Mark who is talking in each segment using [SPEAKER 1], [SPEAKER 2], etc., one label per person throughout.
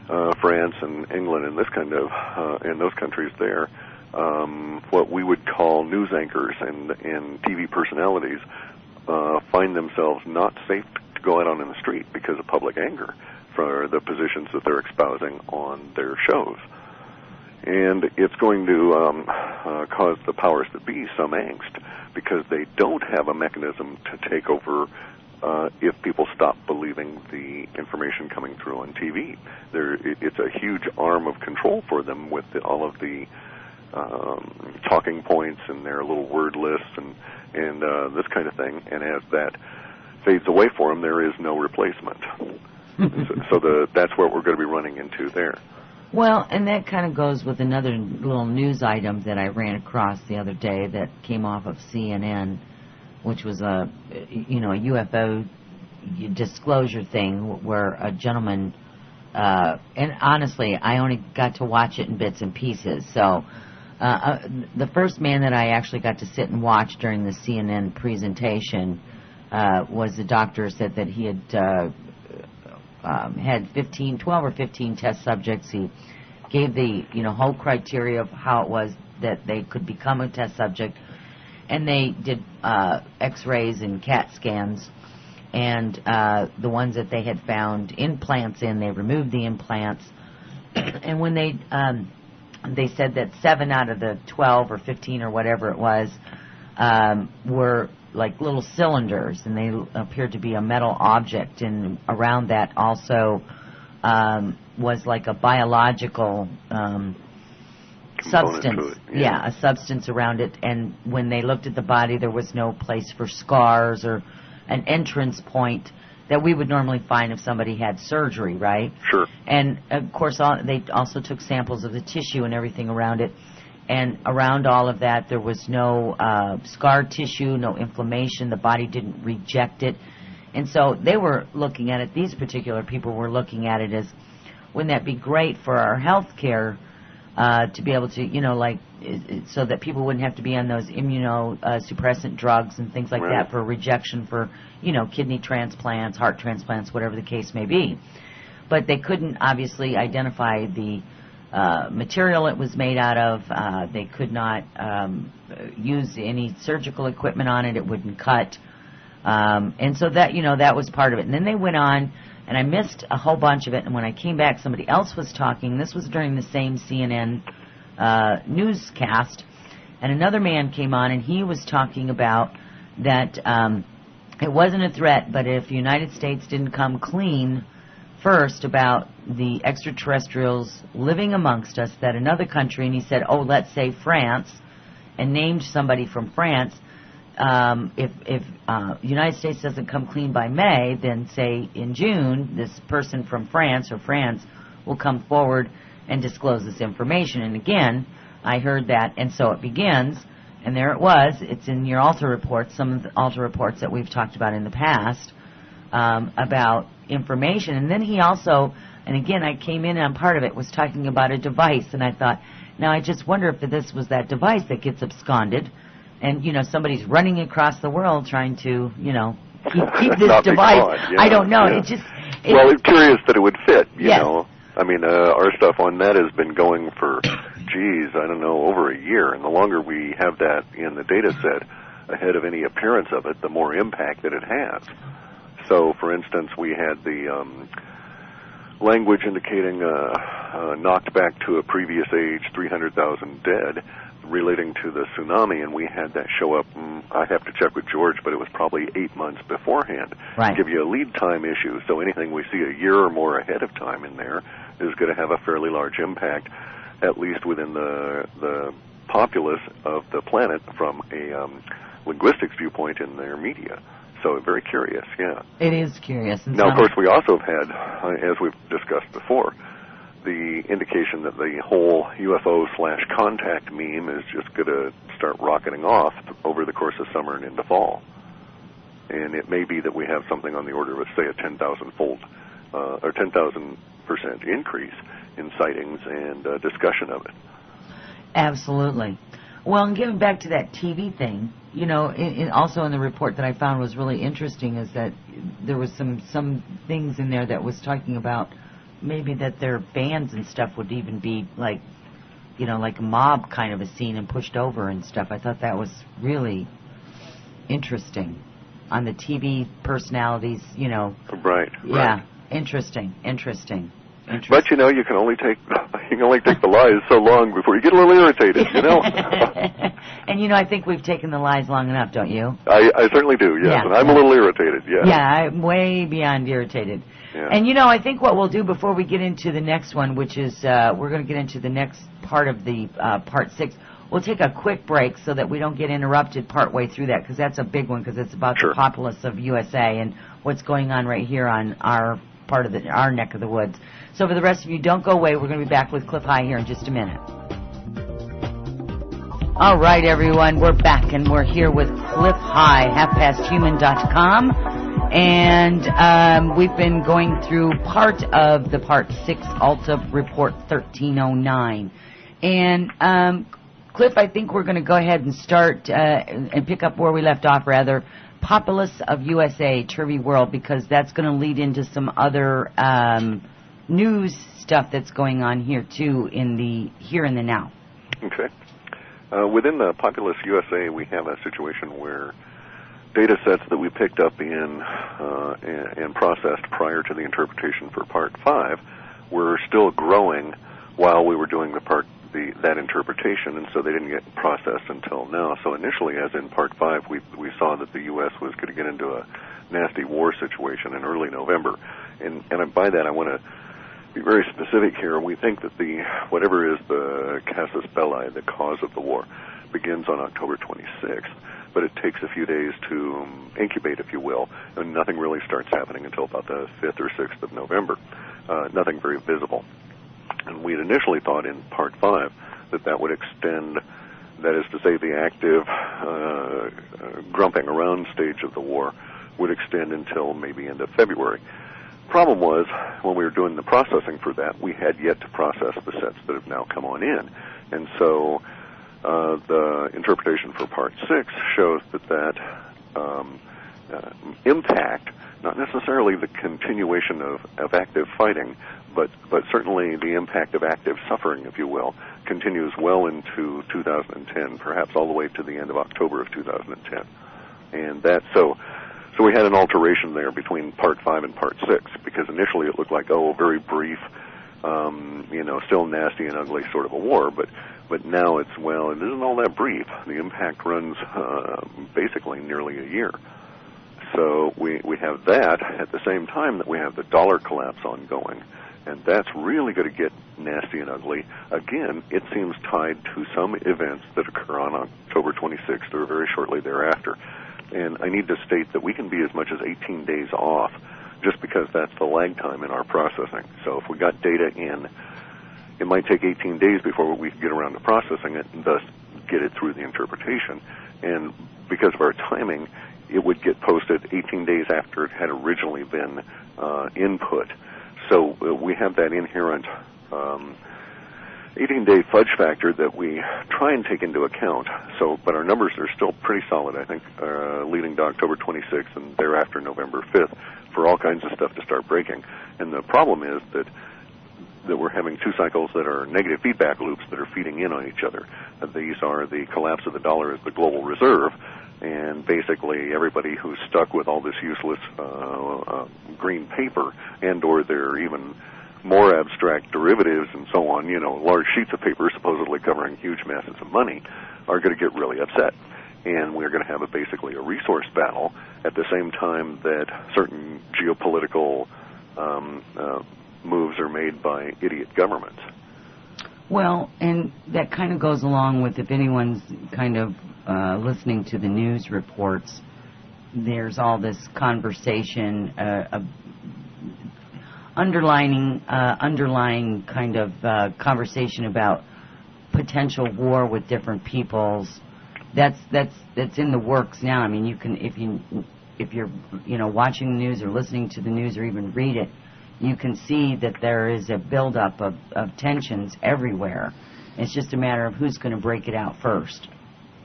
[SPEAKER 1] France and England and this kind of and those countries there, what we would call news anchors and TV personalities find themselves not safe to go out on the street because of public anger for the positions that they're espousing on their shows. And it's going to cause the powers that be some angst because they don't have a mechanism to take over if people stop believing the information coming through on TV. It's a huge arm of control for them with all of the talking points and their little word lists and this kind of thing. And as that fades away for them, there is no replacement. so that's what we're going to be running into there.
[SPEAKER 2] Well, and that kind of goes with another little news item that I ran across the other day that came off of CNN, which was a UFO disclosure thing where a gentleman, and honestly, I only got to watch it in bits and pieces. So the first man that I actually got to sit and watch during the CNN presentation was the doctor said that he had had 12 or 15 test subjects. He gave the whole criteria of how it was that they could become a test subject, and they did X-rays and CAT scans, and the ones that they had found implants in, they removed the implants, and when they said that 7 out of the 12 or 15 or whatever it was were like little cylinders, and they appeared to be a metal object, and around that also was like a biological substance. Yeah, a substance around it, and when they looked at the body, there was no place for scars or an entrance point that we would normally find if somebody had surgery, right?
[SPEAKER 1] Sure.
[SPEAKER 2] And, of course, they also took samples of the tissue and everything around it. And around all of that, there was no scar tissue, no inflammation. The body didn't reject it. And so they were looking at it, these particular people were looking at it as, wouldn't that be great for our health care to be able to, so that people wouldn't have to be on those immunosuppressant drugs and things like that for rejection for, kidney transplants, heart transplants, whatever the case may be. But they couldn't obviously identify the material it was made out of. They could not use any surgical equipment on it. It wouldn't cut. And so that, that was part of it. And then they went on, and I missed a whole bunch of it. And when I came back, somebody else was talking. This was during the same CNN newscast. And another man came on, and he was talking about that it wasn't a threat, but if the United States didn't come clean first about the extraterrestrials living amongst us, that another country, and he said, let's say France, and named somebody from France. If United States doesn't come clean by May, then say in June, this person from France or France will come forward and disclose this information. And again, I heard that, and so it begins, and there it was. It's in your Alta reports, some of the Alta reports that we've talked about in the past about information. And then he also, and again, I came in on part of it, was talking about a device, and I thought, now I just wonder if this was that device that gets absconded, and, somebody's running across the world trying to, keep this device. Caught, yeah, I don't know. Yeah.
[SPEAKER 1] Well, it's curious that it would fit, you
[SPEAKER 2] yes.
[SPEAKER 1] know. I mean, our stuff on that has been going for, I don't know, over a year. And the longer we have that in the data set ahead of any appearance of it, the more impact that it has. So, for instance, we had the language indicating knocked back to a previous age, 300,000 dead, relating to the tsunami, and we had that show up, I have to check with George, but it was probably 8 months beforehand.
[SPEAKER 2] Right.
[SPEAKER 1] To give you a lead time issue, so anything we see a year or more ahead of time in there is going to have a fairly large impact, at least within the populace of the planet from a linguistics viewpoint in their media. So very curious, yeah.
[SPEAKER 2] It is curious.
[SPEAKER 1] Now, of course, we also have had, as we've discussed before, the indication that the whole UFO/contact meme is just going to start rocketing off over the course of summer and into fall. And it may be that we have something on the order of, say, a 10,000-fold or 10,000% increase in sightings and discussion of it.
[SPEAKER 2] Absolutely. Well, and getting back to that TV thing, also in the report that I found was really interesting is that there was some things in there that was talking about maybe that their bands and stuff would even be like, you know, like a mob kind of a scene and pushed over and stuff. I thought that was really interesting. On the TV personalities, you know.
[SPEAKER 1] Right.
[SPEAKER 2] Yeah, interesting.
[SPEAKER 1] But you know, you can only take the lies so long before you get a little irritated, you know.
[SPEAKER 2] And you know, I think we've taken the lies long enough, don't you?
[SPEAKER 1] I certainly do, yes.
[SPEAKER 2] Yeah,
[SPEAKER 1] and I'm a little irritated, yes.
[SPEAKER 2] Yeah, I'm way beyond irritated.
[SPEAKER 1] Yeah.
[SPEAKER 2] And you know, I think what we'll do before we get into the next one, which is we're going to get into the next part of the part 6. We'll take a quick break so that we don't get interrupted partway through that, because that's a big one, because it's about the populace of USA and what's going on right here on our part of our neck of the woods. So for the rest of you, don't go away. We're going to be back with Clif High here in just a minute. All right, everyone, we're back, and we're here with Clif High, halfpasthuman.com, and we've been going through part of the Part 6 Alta Report 1309. And Clif, I think we're going to go ahead and start and pick up where we left off, rather. Populace of USA, Turvy World, because that's going to lead into some other news stuff that's going on here, too, in the here and the now.
[SPEAKER 1] Okay. Within the Populace USA, we have a situation where data sets that we picked up in and processed prior to the interpretation for Part 5 were still growing while we were doing that interpretation, and so they didn't get processed until now. So initially, as in Part 5, we saw that the U.S. was going to get into a nasty war situation in early November. And by that, I want to be very specific here. We think that whatever is the casus belli, the cause of the war, begins on October 26th, but it takes a few days to incubate, if you will, and nothing really starts happening until about the 5th or 6th of November. Nothing very visible. And we had initially thought in Part 5 that would extend, that is to say, the active grumping around stage of the war would extend until maybe end of February. Problem was, when we were doing the processing for that, we had yet to process the sets that have now come on in. And so the interpretation for Part 6 shows that impact, not necessarily the continuation of active fighting, but certainly the impact of active suffering, if you will, continues well into 2010, perhaps all the way to the end of October of 2010. And so we had an alteration there between Part 5 and Part 6, because initially it looked like, very brief, still nasty and ugly sort of a war, but now it isn't all that brief. The impact runs basically nearly a year. So we have that at the same time that we have the dollar collapse ongoing, and that's really going to get nasty and ugly. Again, it seems tied to some events that occur on October 26th or very shortly thereafter. And I need to state that we can be as much as 18 days off just because that's the lag time in our processing. So if we got data in, it might take 18 days before we can get around to processing it and thus get it through the interpretation. And because of our timing, it would get posted 18 days after it had originally been input. So we have that inherent 18-day fudge factor that we try and take into account. But our numbers are still pretty solid, I think, leading to October 26th and thereafter November 5th for all kinds of stuff to start breaking. And the problem is that we're having two cycles that are negative feedback loops that are feeding in on each other. These are the collapse of the dollar as the global reserve, and basically everybody who's stuck with all this useless green paper and or their even more abstract derivatives and so on, large sheets of paper supposedly covering huge masses of money, are going to get really upset. And we're going to have basically a resource battle at the same time that certain geopolitical moves are made by idiot governments.
[SPEAKER 2] Well, and that kind of goes along with, if anyone's kind of listening to the news reports, there's all this conversation, underlying kind of conversation about potential war with different peoples. That's in the works now. I mean, you can, if you're watching the news or listening to the news or even read it, you can see that there is a buildup of tensions everywhere. It's just a matter of who's going to break it out first.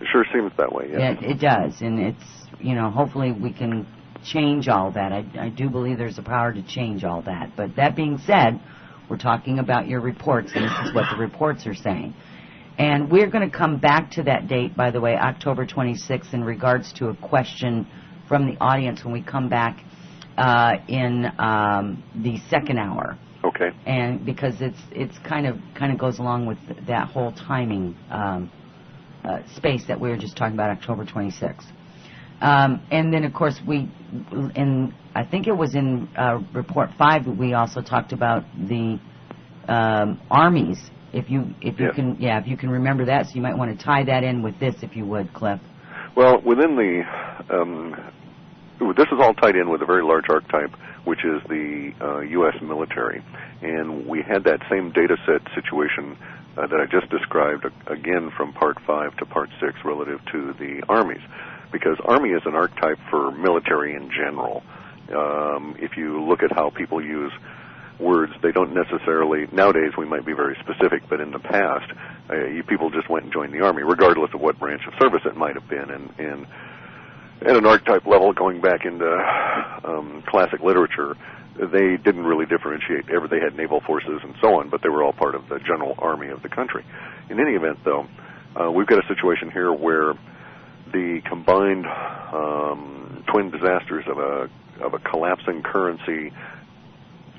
[SPEAKER 1] It sure seems that way, yeah.
[SPEAKER 2] It does, and it's, hopefully we can change all that. I do believe there's a power to change all that. But that being said, We're talking about your reports, and this is what the reports are saying. And we're going to come back to that date, by the way, October 26th, in regards to a question from the audience when we come back in the second hour.
[SPEAKER 1] Okay.
[SPEAKER 2] And because it's kind of goes along with that whole timing space that we were just talking about, October 26th. And then, of course, I think it was in Report 5, we also talked about the armies. If you can remember that, so you might want to tie that in with this, if you would, Clif.
[SPEAKER 1] Well, within this is all tied in with a very large archetype, which is the U.S. military, and we had that same data set situation that I just described again from Part 5 to Part 6 relative to the armies, because Army is an archetype for military in general. If you look at how people use words, they don't necessarily, nowadays we might be very specific, but in the past, people just went and joined the Army, regardless of what branch of service it might have been. And at an archetype level, going back into classic literature, they didn't really differentiate. They had naval forces and so on, but they were all part of the general army of the country. In any event, though, we've got a situation here where the combined twin disasters of a collapsing currency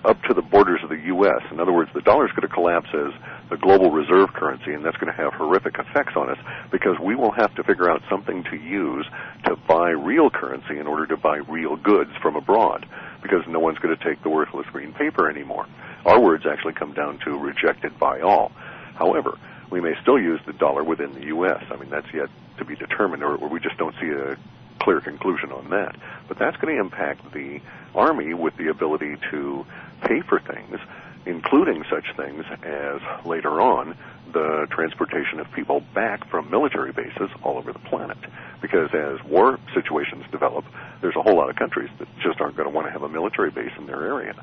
[SPEAKER 1] up to the borders of the U.S. In other words, the dollar is going to collapse as a global reserve currency, and that's going to have horrific effects on us because we will have to figure out something to use to buy real currency in order to buy real goods from abroad, because no one's going to take the worthless green paper anymore. Our words actually come down to rejected by all. However, we may still use the dollar within the U.S. I mean, that's yet to be determined, or we just don't see a clear conclusion on that. But that's going to impact the Army with the ability to pay for things, including such things as, later on, the transportation of people back from military bases all over the planet. Because as war situations develop, there's a whole lot of countries that just aren't going to want to have a military base in their area.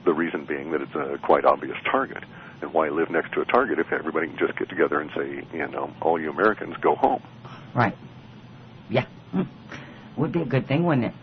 [SPEAKER 1] The reason being that it's a quite obvious target. And why live next to a target if everybody can just get together and say, all you Americans go home?
[SPEAKER 2] Right. Yeah. Would be a good thing, wouldn't it?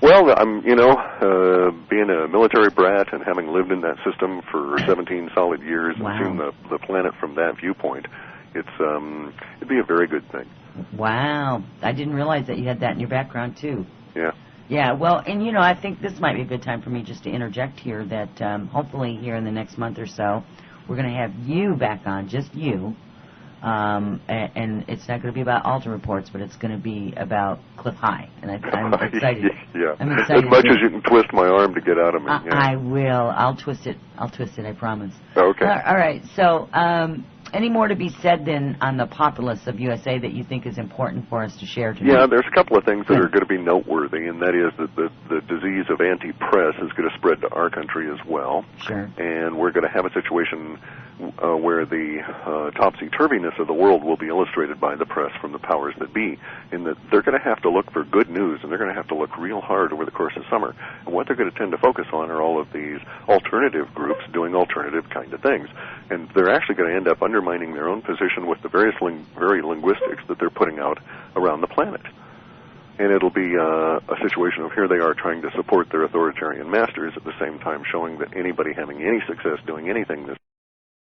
[SPEAKER 1] Well, I'm, being a military brat and having lived in that system for 17 solid years and seen the planet from that viewpoint, it'd be a very good thing.
[SPEAKER 2] Wow. I didn't realize that you had that in your background, too.
[SPEAKER 1] Yeah.
[SPEAKER 2] Yeah, well, and, I think this might be a good time for me just to interject here that hopefully here in the next month or so, we're going to have you back on, just you. And it's not going to be about Alta reports, but it's going to be about Clif High, and I'm excited.
[SPEAKER 1] Yeah,
[SPEAKER 2] I'm excited.
[SPEAKER 1] As much as you can twist my arm to get out of me.
[SPEAKER 2] I will. I'll twist it. I promise.
[SPEAKER 1] Okay.
[SPEAKER 2] All right. So, any more to be said then on the populace of USA that you think is important for us to share tonight?
[SPEAKER 1] Yeah, there's a couple of things that are going to be noteworthy, and that is that the disease of anti-press is going to spread to our country as well.
[SPEAKER 2] Sure.
[SPEAKER 1] And we're going to have a situation where the topsy-turviness of the world will be illustrated by the press from the powers that be, in that they're going to have to look for good news, and they're going to have to look real hard over the course of summer. And what they're going to tend to focus on are all of these alternative groups doing alternative kind of things. And they're actually going to end up undermining their own position with the various very linguistics that they're putting out around the planet. And it'll be a situation of here they are trying to support their authoritarian masters at the same time showing that anybody having any success doing anything this